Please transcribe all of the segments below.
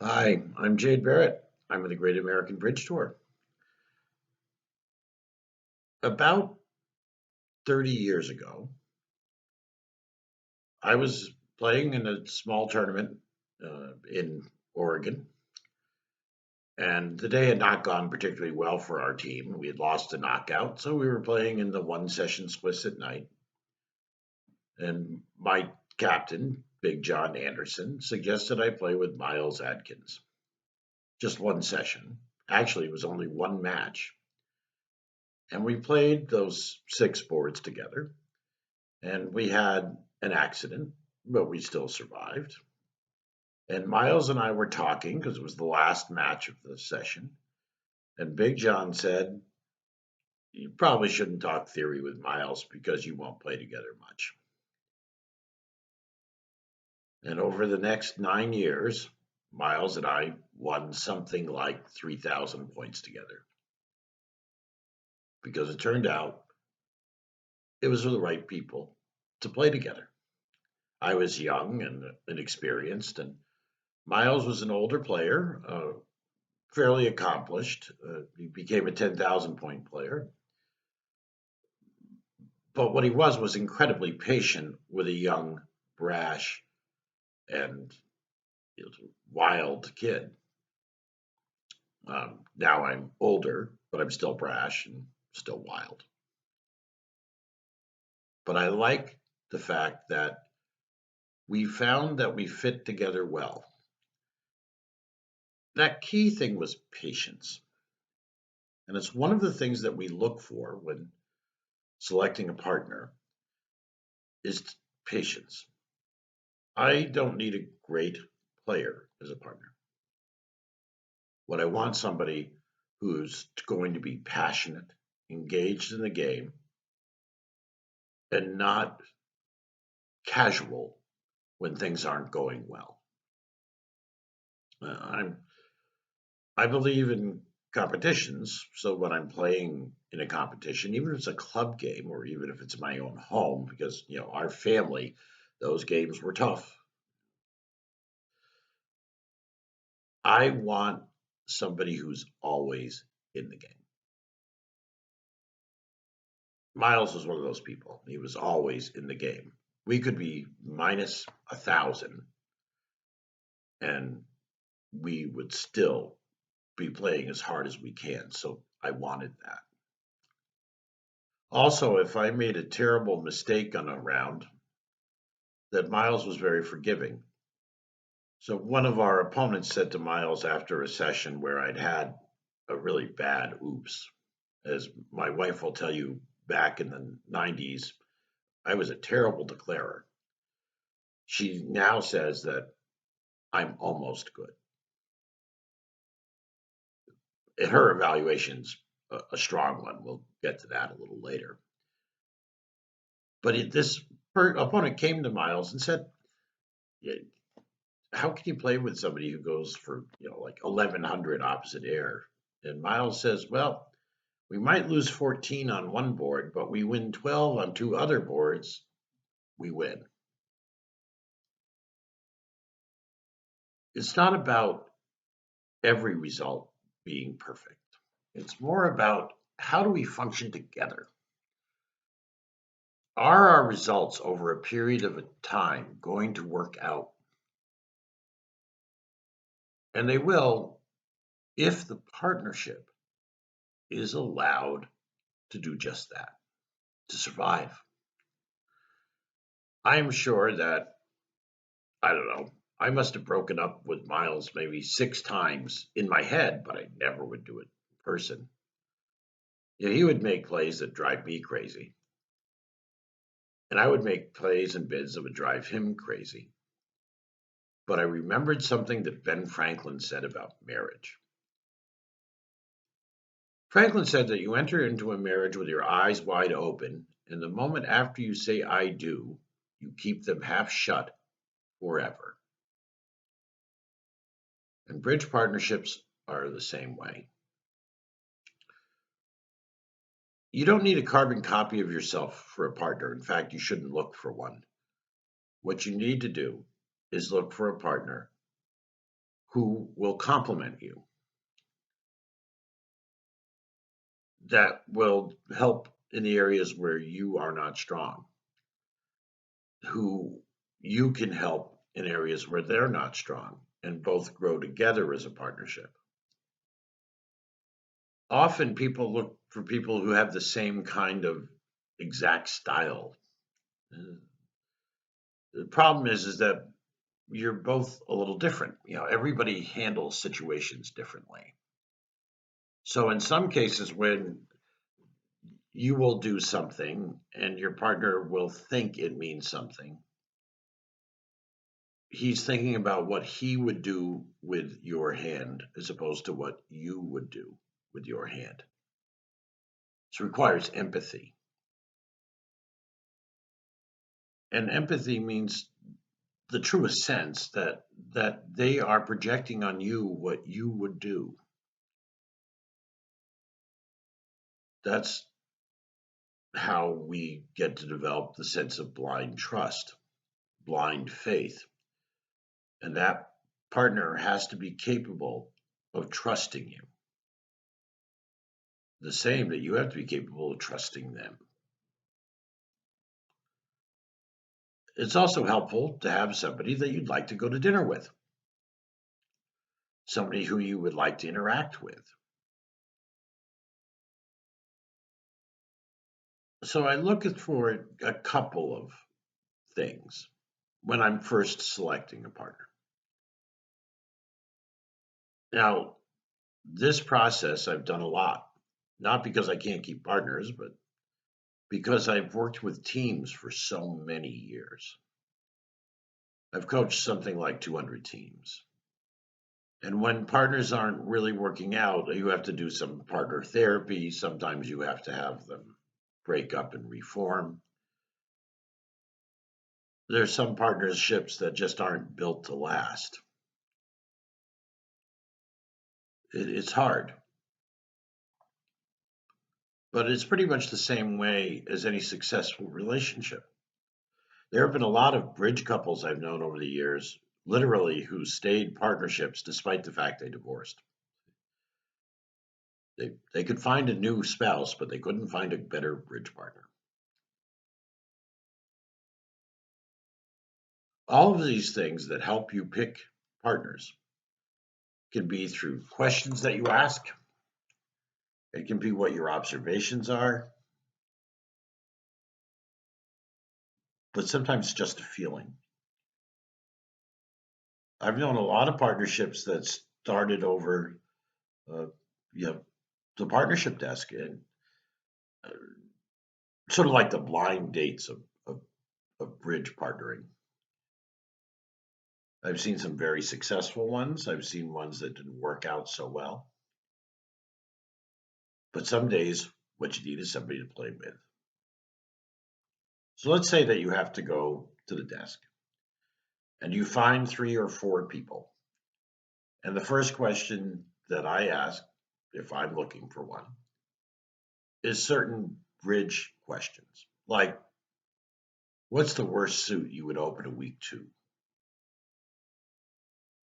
Hi, I'm Jade Barrett. I'm with the Great American Bridge Tour. About 30 years ago, I was playing in a small tournament in Oregon, and the day had not gone particularly well for our team. We had lost a knockout, so we were playing in the one session splits at night. And my captain, Big John Anderson, suggested I play with Miles Adkins. Just one session. Actually, it was only one match. And we played those six boards together. And we had an accident, but we still survived. And Miles and I were talking because it was the last match of the session. And Big John said, "You probably shouldn't talk theory with Miles because you won't play together much." And over the next 9 years, Miles and I won something like 3,000 points together because it turned out it was the right people to play together. I was young and inexperienced, and Miles was an older player, fairly accomplished. He became a 10,000 point player. But what he was incredibly patient with a young, brash, and wild kid. Now I'm older, but I'm still brash and still wild. But I like the fact that we found that we fit together well. That key thing was patience. And it's one of the things that we look for when selecting a partner is patience. I don't need a great player as a partner. What I want somebody who's going to be passionate, engaged in the game, and not casual when things aren't going well. I'm I believe in competitions, so when I'm playing in a competition, even if it's a club game or even if it's my own home, because our family, those games were tough. I want somebody who's always in the game. Miles was one of those people. He was always in the game. We could be minus 1,000 and we would still be playing as hard as we can. So I wanted that. Also, if I made a terrible mistake on a round, that Miles was very forgiving. So one of our opponents said to Miles after a session where I'd had a really bad oops, as my wife will tell you, back in the 90s, I was a terrible declarer. She now says that I'm almost good. Her evaluation's a strong one. We'll get to that a little later. But this opponent came to Miles and said, "Yeah, how can you play with somebody who goes for like 1,100 opposite air?" And Miles says, "Well, we might lose 14 on one board, but we win 12 on two other boards. We win." It's not about every result being perfect. It's more about how do we function together? Are our results over a period of time going to work out? And they will if the partnership is allowed to do just that, to survive. I am sure that, I don't know, I must have broken up with Miles maybe 6 times in my head, but I never would do it in person. Yeah, he would make plays that drive me crazy, and I would make plays and bids that would drive him crazy. But I remembered something that Ben Franklin said about marriage. Franklin said that you enter into a marriage with your eyes wide open, and the moment after you say "I do," you keep them half shut forever. And bridge partnerships are the same way. You don't need a carbon copy of yourself for a partner. In fact, you shouldn't look for one. What you need to do is look for a partner who will complement you, that will help in the areas where you are not strong, who you can help in areas where they're not strong, and both grow together as a partnership. Often people look for people who have the same kind of exact style. Uh, The problem is that you're both a little different. Everybody handles situations differently. So in some cases, when you will do something and your partner will think it means something, he's thinking about what he would do with your hand as opposed to what you would do with your hand. So it requires empathy. And empathy means the truest sense that they are projecting on you what you would do. That's how we get to develop the sense of blind trust, blind faith. And that partner has to be capable of trusting you. The same that you have to be capable of trusting them. It's also helpful to have somebody that you'd like to go to dinner with, somebody who you would like to interact with. So I look for a couple of things when I'm first selecting a partner. Now, this process I've done a lot, not because I can't keep partners, but because I've worked with teams for so many years. I've coached something like 200 teams. And when partners aren't really working out, you have to do some partner therapy. Sometimes you have to have them break up and reform. There's some partnerships that just aren't built to last. It's hard, but it's pretty much the same way as any successful relationship. There have been a lot of bridge couples I've known over the years, literally, who stayed partnerships despite the fact they divorced. They could find a new spouse, but they couldn't find a better bridge partner. All of these things that help you pick partners can be through questions that you ask. It can be what your observations are, but sometimes it's just a feeling. I've known a lot of partnerships that started over, uh, you know, the partnership desk, and uh, sort of like the blind dates of bridge partnering. I've seen some very successful ones. I've seen ones that didn't work out so well. But some days, what you need is somebody to play with. So let's say that you have to go to the desk and you find 3 or 4 people. And the first question that I ask, if I'm looking for one, is certain bridge questions. Like, what's the worst suit you would open a week 2?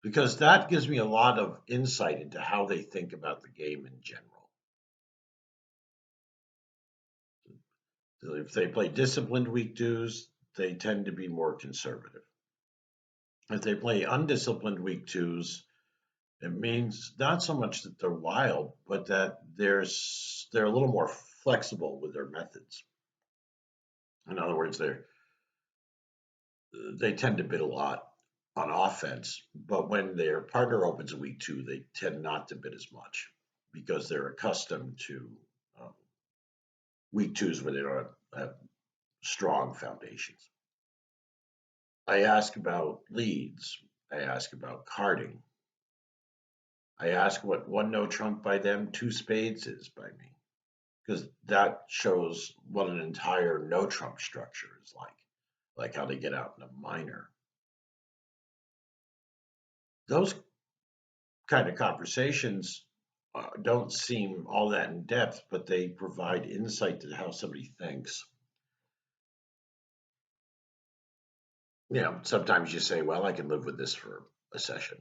Because that gives me a lot of insight into how they think about the game in general. So if they play disciplined week 2s, they tend to be more conservative. If they play undisciplined week 2s, it means not so much that they're wild, but that they're a little more flexible with their methods. In other words, they tend to bid a lot on offense, but when their partner opens a week 2, they tend not to bid as much because they're accustomed to um, week 2s where they don't have strong foundations. I ask about leads. I ask about carding. I ask what one no trump by them, 2 spades is by me, because that shows what an entire no trump structure is like how they get out in a minor. Those kind of conversations don't seem all that in depth, but they provide insight to how somebody thinks. Sometimes you say, well, I can live with this for a session.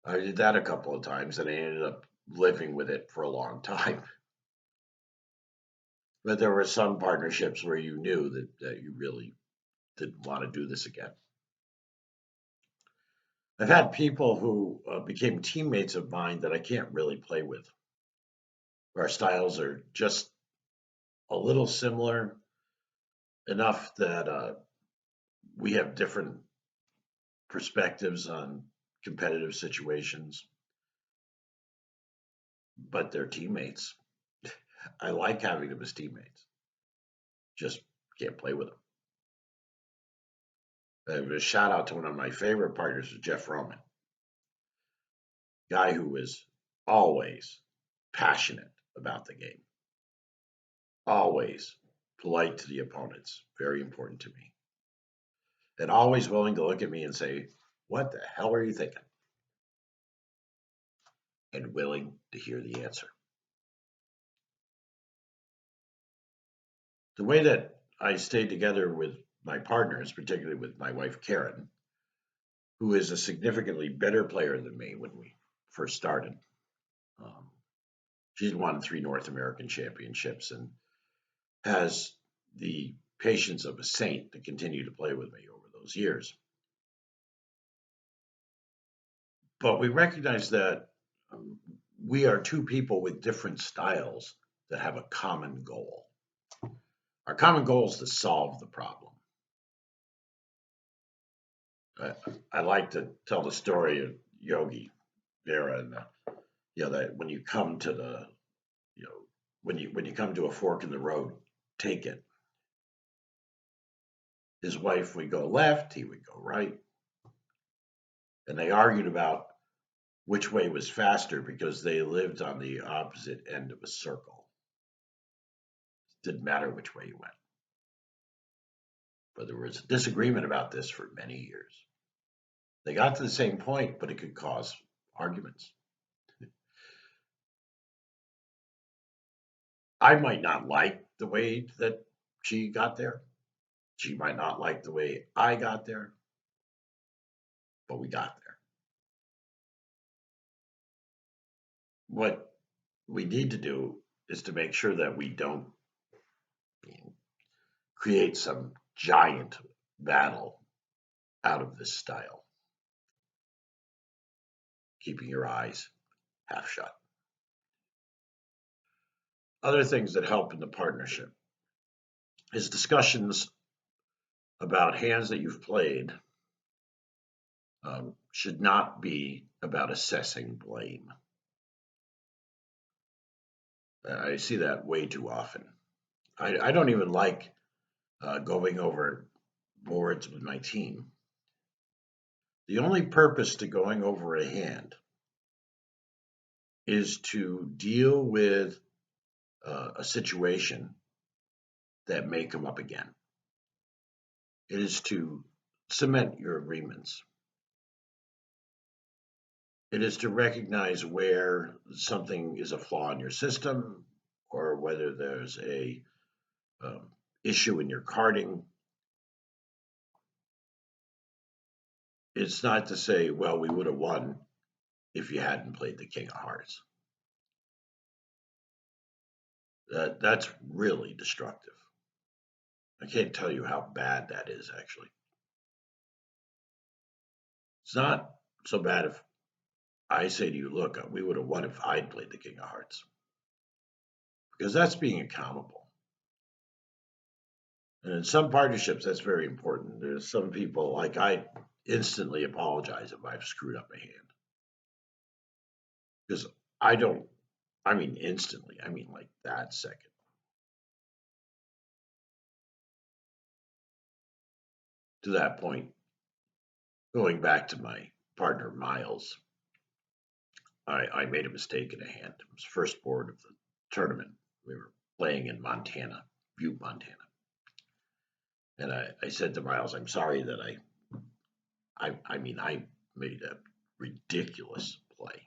I did that a couple of times and I ended up living with it for a long time. But there were some partnerships where you knew that you really didn't want to do this again. I've had people who became teammates of mine that I can't really play with. Our styles are just a little similar enough that we have different perspectives on competitive situations, but they're teammates. I like having them as teammates. Just can't play with them. A shout out to one of my favorite partners, Jeff Roman, guy who is always passionate about the game, always polite to the opponents, very important to me, and always willing to look at me and say, "What the hell are you thinking?" and willing to hear the answer. The way that I stayed together with my partners, particularly with my wife Karen, who is a significantly better player than me when we first started. Um, she's won 3 North American championships and has the patience of a saint to continue to play with me over those years. But we recognize that we are two people with different styles that have a common goal. Our common goal is to solve the problem. I, I like to tell the story of Yogi Berra and that when you come to when you come to a fork in the road, take it. His wife would go left, he would go right, and they argued about which way was faster because they lived on the opposite end of a circle. Didn't matter which way you went. But there was a disagreement about this for many years. They got to the same point, but it could cause arguments. I might not like the way that she got there. She might not like the way I got there, but we got there. What we need to do is to make sure that we don't create some giant battle out of this style, keeping your eyes half shut. Other things that help in the partnership is discussions about hands that you've played should not be about assessing blame. I see that way too often. I don't even like going over boards with my team. The only purpose to going over a hand is to deal with a situation that may come up again. It is to cement your agreements. It is to recognize where something is a flaw in your system or whether there's a issue in your carding. It's not to say, well, we would have won if you hadn't played the King of Hearts. That's really destructive. I can't tell you how bad that is, actually. It's not so bad if I say to you, look, we would have won if I'd played the King of Hearts. Because that's being accountable. And in some partnerships, that's very important. There's some people, like I instantly apologize if I've screwed up a hand. Because I don't, I mean instantly, I mean like that second. To that point, going back to my partner Miles, I made a mistake in a hand. It was first board of the tournament. We were playing in Montana, Butte, Montana. And I said to Miles, I'm sorry that I mean, I made a ridiculous play.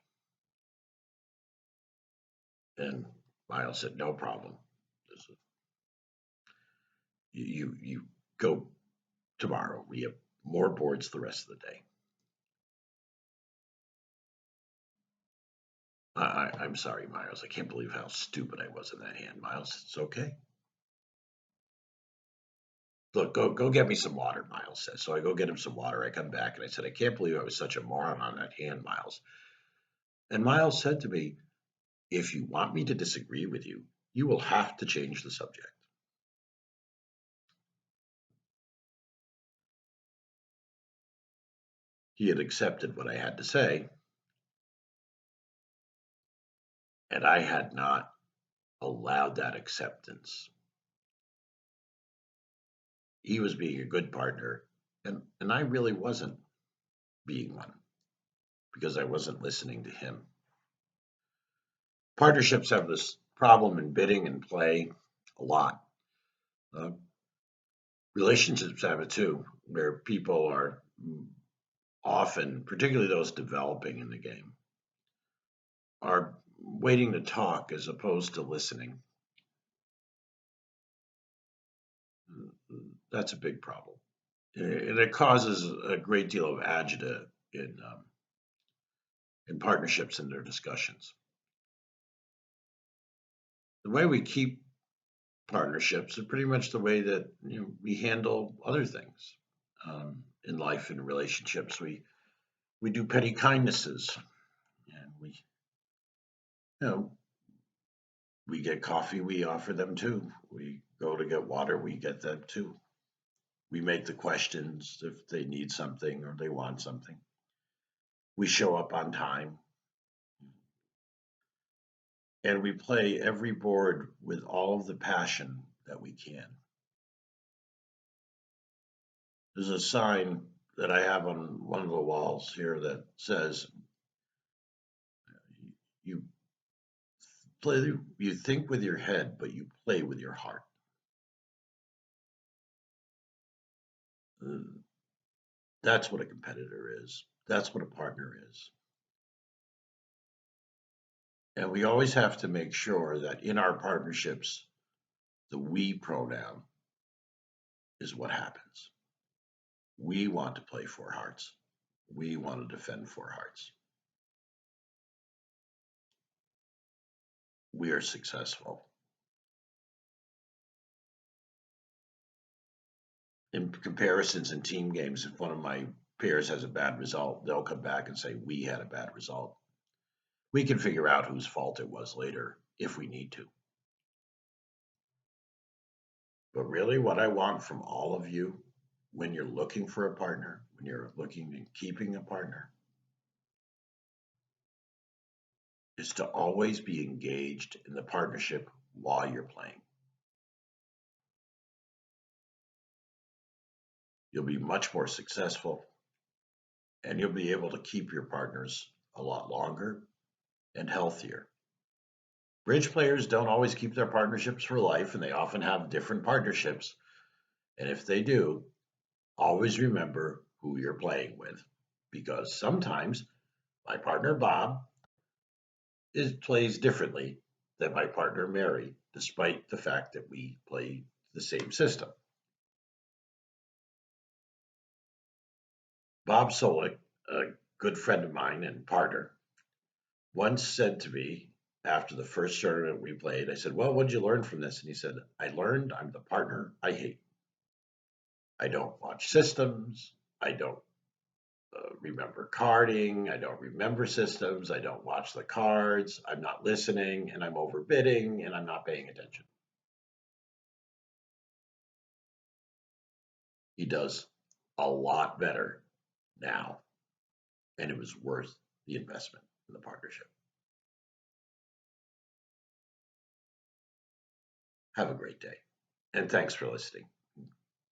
And Miles said, no problem. You go tomorrow. We have more boards the rest of the day. I'm sorry, Miles. I can't believe how stupid I was in that hand, Miles. It's okay. Look, go get me some water, Miles says. So I go get him some water. I come back and I said, I can't believe I was such a moron on that hand, Miles. And Miles said to me, if you want me to disagree with you, you will have to change the subject. He had accepted what I had to say, and I had not allowed that acceptance. He was being a good partner, and I really wasn't being one because I wasn't listening to him. Partnerships have this problem in bidding and play a lot. Uh, Relationships have it too, where people are often, particularly those developing in the game, are waiting to talk as opposed to listening. That's a big problem. And it causes a great deal of agita in partnerships and their discussions. The way we keep partnerships are pretty much the way that we handle other things in life and relationships. We do petty kindnesses, and you know we get coffee, we offer them too. We go to get water, we get them too. We make the questions if they need something or they want something. We show up on time, and we play every board with all of the passion that we can. There's a sign that I have on one of the walls here that says, "You play, you think with your head, but you play with your heart." Uh, That's what a competitor is. That's what a partner is. And we always have to make sure that in our partnerships, the we pronoun is what happens. We want to play four hearts. We want to defend four hearts. We are successful. In comparisons in team games, if one of my pairs has a bad result, they'll come back and say, we had a bad result. We can figure out whose fault it was later if we need to. But really, what I want from all of you when you're looking for a partner, when you're looking and keeping a partner, is to always be engaged in the partnership while you're playing. You'll be much more successful and you'll be able to keep your partners a lot longer and healthier. Bridge players don't always keep their partnerships for life, and they often have different partnerships. And if they do, always remember who you're playing with, because sometimes my partner Bob plays differently than my partner Mary, despite the fact that we play the same system. Bob Solik, a good friend of mine and partner, once said to me after the first tournament we played, I said, "Well, what did you learn from this?" And he said, "I learned I'm the partner I hate. I don't watch systems. I don't remember carding. I don't remember systems. I don't watch the cards. I'm not listening, and I'm overbidding, and I'm not paying attention." He does a lot better now, and it was worth the investment in the partnership. Have a great day, and thanks for listening.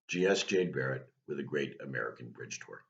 GS Jade Barrett with a great American Bridge Tour.